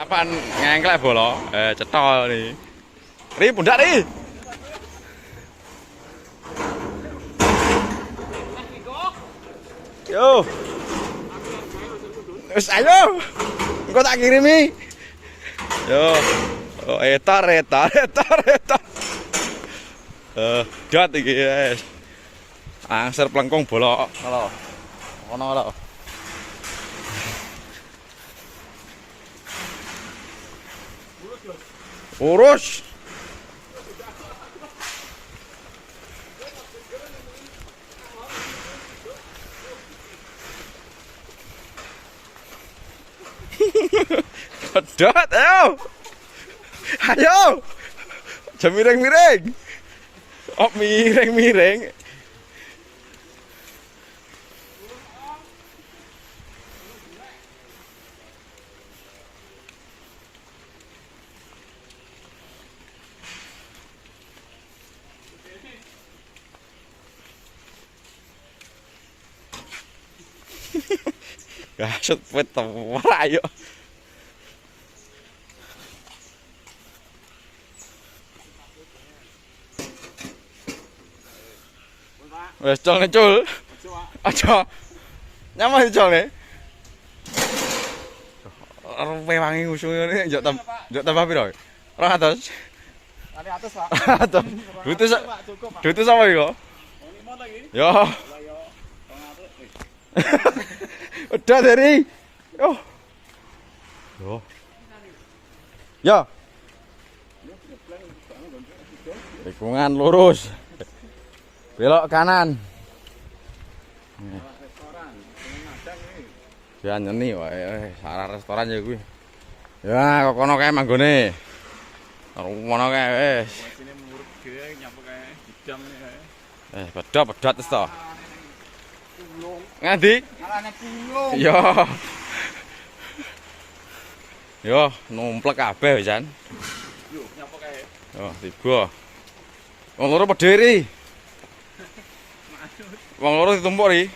Apaan ngengklek bola? Cetol nih. Ri pundak ri. Yo. Wis ayo. Engko tak kirimi. Yo. Oh, etar. Dat iki guys. Angser plengkung bola lho. Ono lho. Urus. Pedot, ayo. Ayo. Jam miring-miring. Oh, miring-miring. Gasut pet ora ayo. Wes col ngecul. Aja. Nyaman col ne. Ruwe wangi usung ngene njok tambah piro? 200. Tadi atas, Pak. Aduh. Dutu sama iki kok? 5 lagi. Yo. Yo. 200. Udah dari. Yo. Yo. Ya. Tikungan lurus. Belok kanan. Restoran, madang iki. Ya nyeni wae, sarah restoran ya kuwi. Ya, kok kono kae manggone. Ngono kae wis. Sini murut dhewe nyapu kae bidang kae. Pedhot wis to. Ngendi? Arane pulung. Yo. Yo, numplek kabeh wisan. Yo, nyapu kae. Yo, tiba. Wong loro pedhe ri. Wong loro ditumpuk ri.